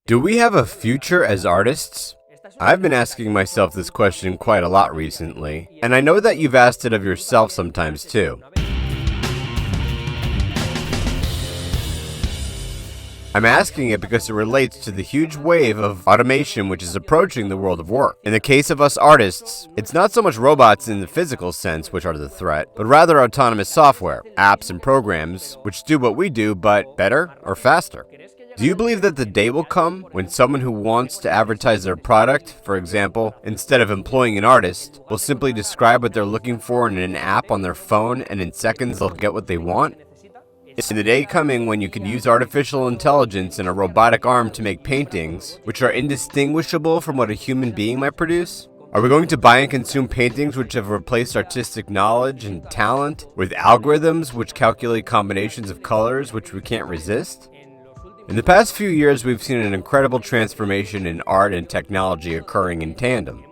Do we have a future as artists? I've been asking myself this question quite a lot recently, and I know that you've asked it of yourself sometimes too. I'm asking it because it relates to the huge wave of automation which is approaching the world of work. In the case of us artists, it's not so much robots in the physical sense which are the threat, but rather autonomous software, apps and programs which do what we do but better or faster. Do you believe that the day will come when someone who wants to advertise their product, for example, instead of employing an artist, will simply describe what they're looking for in an app on their phone and in seconds they'll get what they want? Is the day coming when you can use artificial intelligence and a robotic arm to make paintings, which are indistinguishable from what a human being might produce? Are we going to buy and consume paintings which have replaced artistic knowledge and talent with algorithms which calculate combinations of colors which we can't resist? In the past few years, we've seen an incredible transformation in art and technology occurring in tandem.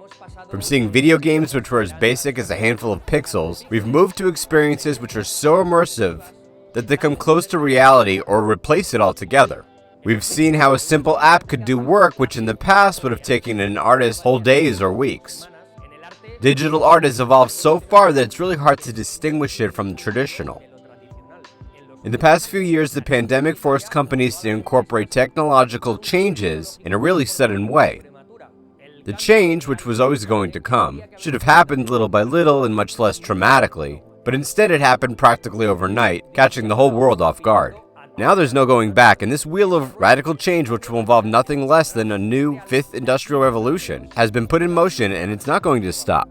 From seeing video games which were as basic as a handful of pixels, we've moved to experiences which are so immersive that they come close to reality or replace it altogether. We've seen how a simple app could do work which in the past would have taken an artist whole days or weeks. Digital art has evolved so far that it's really hard to distinguish it from the traditional. In the past few years, the pandemic forced companies to incorporate technological changes in a really sudden way. The change, which was always going to come, should have happened little by little and much less traumatically, but instead it happened practically overnight, catching the whole world off guard. Now there's no going back, and this wheel of radical change, which will involve nothing less than a new fifth industrial revolution, has been put in motion and it's not going to stop.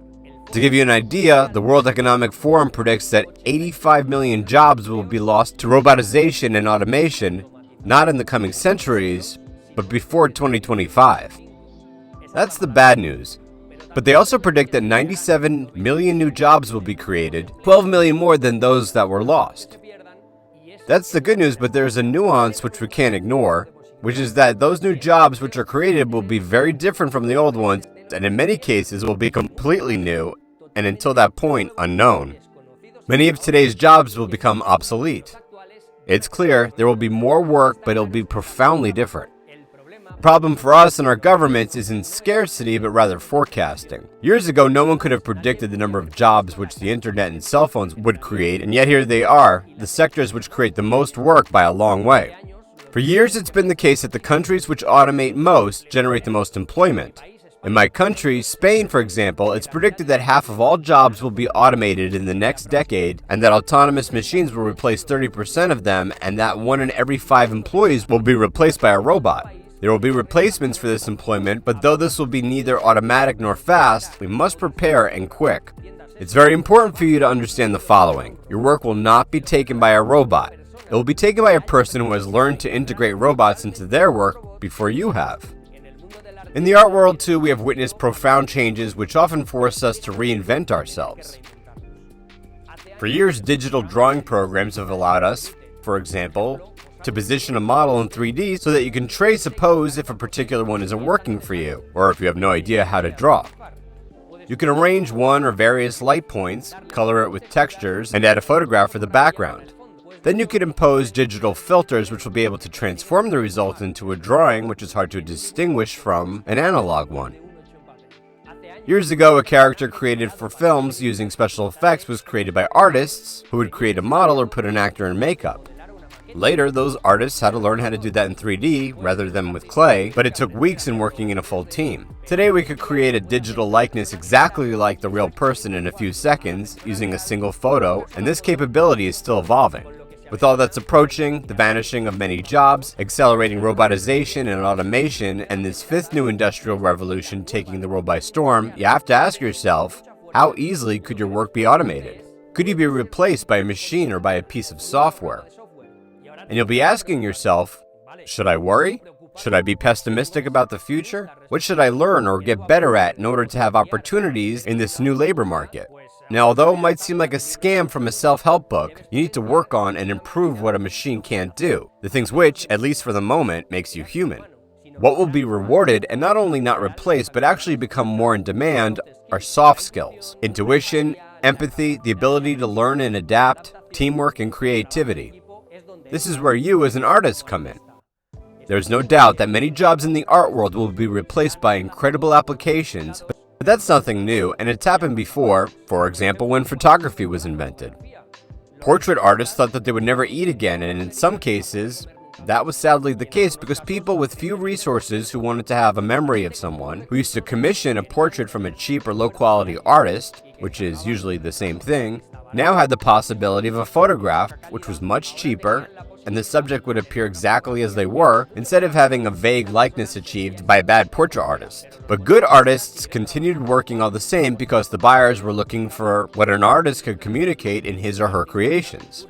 To give you an idea, the World Economic Forum predicts that 85 million jobs will be lost to robotization and automation, not in the coming centuries, but before 2025. That's the bad news. But they also predict that 97 million new jobs will be created, 12 million more than those that were lost. That's the good news, but there's a nuance which we can't ignore, which is that those new jobs which are created will be very different from the old ones, and in many cases will be completely new, and until that point, unknown. Many of today's jobs will become obsolete. It's clear there will be more work, but it'll be profoundly different. The problem for us and our governments isn't scarcity, but rather forecasting. Years ago, no one could have predicted the number of jobs which the internet and cell phones would create, and yet here they are, the sectors which create the most work by a long way. For years, it's been the case that the countries which automate most generate the most employment. In my country, Spain, for example, it's predicted that half of all jobs will be automated in the next decade, and that autonomous machines will replace 30% of them, and that 1 in every 5 employees will be replaced by a robot. There will be replacements for this employment, but though this will be neither automatic nor fast, we must prepare and quick. It's very important for you to understand the following. Your work will not be taken by a robot. It will be taken by a person who has learned to integrate robots into their work before you have. In the art world, too, we have witnessed profound changes which often force us to reinvent ourselves. For years, digital drawing programs have allowed us, for example, to position a model in 3D so that you can trace a pose if a particular one isn't working for you, or if you have no idea how to draw. You can arrange one or various light points, color it with textures, and add a photograph for the background. Then you could impose digital filters which will be able to transform the result into a drawing which is hard to distinguish from an analog one. Years ago, a character created for films using special effects was created by artists who would create a model or put an actor in makeup. Later, those artists had to learn how to do that in 3D rather than with clay, but it took weeks in working in a full team. Today, we could create a digital likeness exactly like the real person in a few seconds using a single photo, and this capability is still evolving. With all that's approaching, the vanishing of many jobs, accelerating robotization and automation, and this fifth new industrial revolution taking the world by storm, you have to ask yourself, how easily could your work be automated? Could you be replaced by a machine or by a piece of software? And you'll be asking yourself, should I worry? Should I be pessimistic about the future? What should I learn or get better at in order to have opportunities in this new labor market? Now, although it might seem like a scam from a self-help book, you need to work on and improve what a machine can't do, the things which, at least for the moment, makes you human. What will be rewarded and not only not replaced, but actually become more in demand are soft skills, intuition, empathy, the ability to learn and adapt, teamwork, and creativity. This is where you as an artist come in. There's no doubt that many jobs in the art world will be replaced by incredible applications, but that's nothing new, and it's happened before, for example, when photography was invented. Portrait artists thought that they would never eat again, and in some cases, that was sadly the case because people with few resources who wanted to have a memory of someone, who used to commission a portrait from a cheap or low-quality artist, which is usually the same thing, now had the possibility of a photograph, which was much cheaper, and the subject would appear exactly as they were, instead of having a vague likeness achieved by a bad portrait artist. But good artists continued working all the same because the buyers were looking for what an artist could communicate in his or her creations.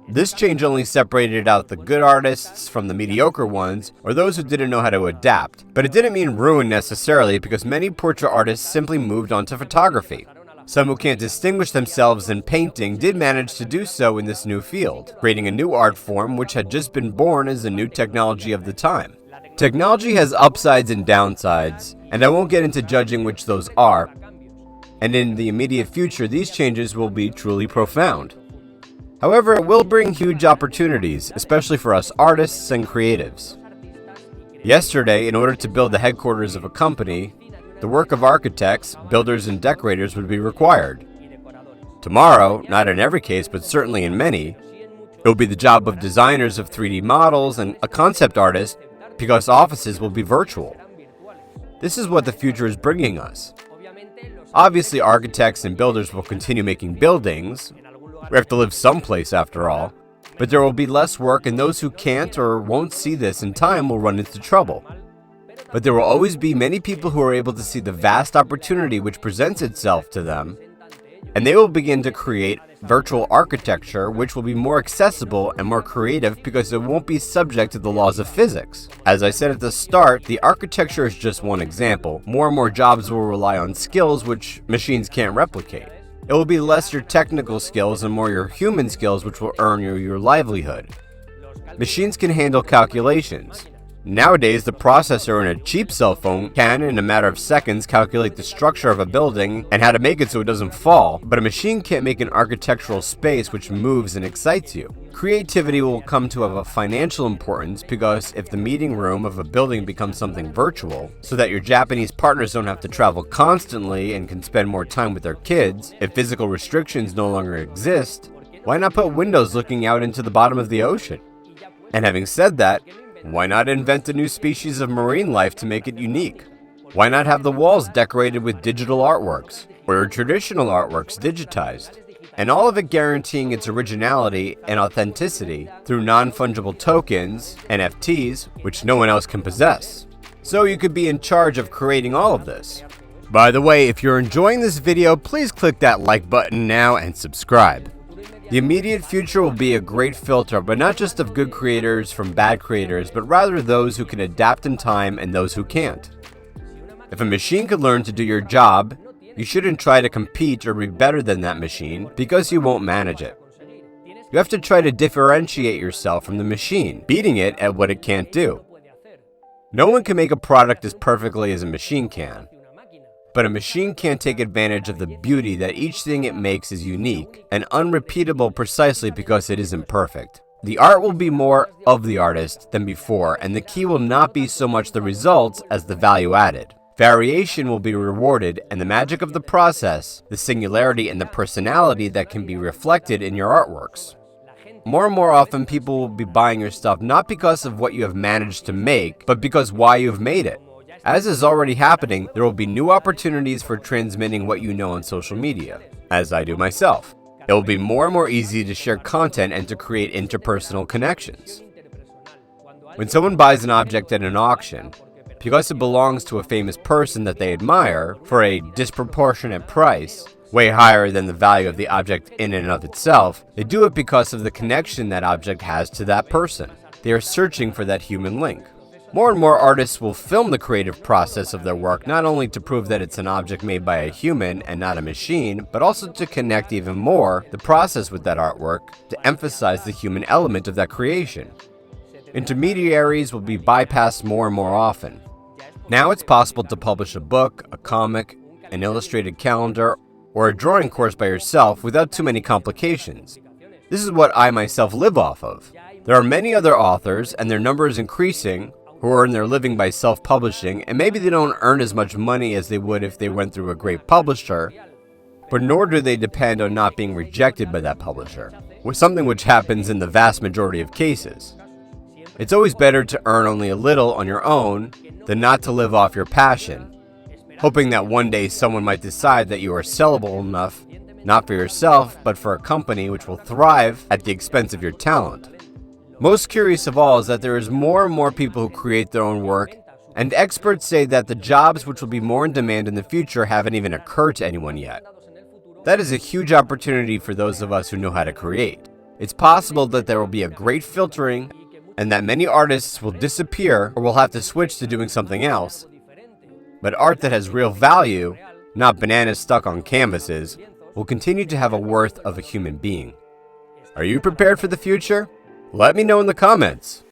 This change only separated out the good artists from the mediocre ones, or those who didn't know how to adapt. But it didn't mean ruin necessarily, because many portrait artists simply moved on to photography. Some who can't distinguish themselves in painting did manage to do so in this new field, creating a new art form which had just been born as a new technology of the time. Technology has upsides and downsides, and I won't get into judging which those are, and in the immediate future these changes will be truly profound. However, it will bring huge opportunities, especially for us artists and creatives. Yesterday, in order to build the headquarters of a company, the work of architects, builders, and decorators would be required. Tomorrow, not in every case, but certainly in many, it will be the job of designers of 3D models and a concept artist because offices will be virtual. This is what the future is bringing us. Obviously, architects and builders will continue making buildings. We have to live someplace after all, but there will be less work, and those who can't or won't see this in time will run into trouble. But there will always be many people who are able to see the vast opportunity which presents itself to them, and they will begin to create virtual architecture which will be more accessible and more creative because it won't be subject to the laws of physics. As I said at the start, the architecture is just one example. More and more jobs will rely on skills which machines can't replicate. It will be less your technical skills and more your human skills which will earn you your livelihood. Machines can handle calculations. Nowadays, the processor in a cheap cell phone can, in a matter of seconds, calculate the structure of a building and how to make it so it doesn't fall, but a machine can't make an architectural space which moves and excites you. Creativity will come to have a financial importance because if the meeting room of a building becomes something virtual, so that your Japanese partners don't have to travel constantly and can spend more time with their kids, if physical restrictions no longer exist, why not put windows looking out into the bottom of the ocean? And having said that, why not invent a new species of marine life to make it unique? Why not have the walls decorated with digital artworks, or traditional artworks digitized? And all of it guaranteeing its originality and authenticity through non-fungible tokens, NFTs, which no one else can possess. So you could be in charge of creating all of this. By the way, if you're enjoying this video, please click that like button now and subscribe. The immediate future will be a great filter, but not just of good creators from bad creators, but rather those who can adapt in time and those who can't. If a machine could learn to do your job, you shouldn't try to compete or be better than that machine because you won't manage it. You have to try to differentiate yourself from the machine, beating it at what it can't do. No one can make a product as perfectly as a machine can. But a machine can't take advantage of the beauty that each thing it makes is unique and unrepeatable precisely because it isn't perfect. The art will be more of the artist than before, and the key will not be so much the results as the value added. Variation will be rewarded, and the magic of the process, the singularity and the personality that can be reflected in your artworks. More and more often, people will be buying your stuff not because of what you have managed to make, but because why you've made it. As is already happening, there will be new opportunities for transmitting what you know on social media, as I do myself. It will be more and more easy to share content and to create interpersonal connections. When someone buys an object at an auction, because it belongs to a famous person that they admire, for a disproportionate price, way higher than the value of the object in and of itself, they do it because of the connection that object has to that person. They are searching for that human link. More and more artists will film the creative process of their work, not only to prove that it's an object made by a human and not a machine, but also to connect even more the process with that artwork, to emphasize the human element of that creation. Intermediaries will be bypassed more and more often. Now it's possible to publish a book, a comic, an illustrated calendar, or a drawing course by yourself without too many complications. This is what I myself live off of. There are many other authors, and their number is increasing, who earn their living by self-publishing, and maybe they don't earn as much money as they would if they went through a great publisher, but nor do they depend on not being rejected by that publisher, something which happens in the vast majority of cases. It's always better to earn only a little on your own than not to live off your passion, hoping that one day someone might decide that you are sellable enough, not for yourself, but for a company which will thrive at the expense of your talent. Most curious of all is that there is more and more people who create their own work, and experts say that the jobs which will be more in demand in the future haven't even occurred to anyone yet. That is a huge opportunity for those of us who know how to create. It's possible that there will be a great filtering, and that many artists will disappear or will have to switch to doing something else. But art that has real value, not bananas stuck on canvases, will continue to have a worth of a human being. Are you prepared for the future? Let me know in the comments.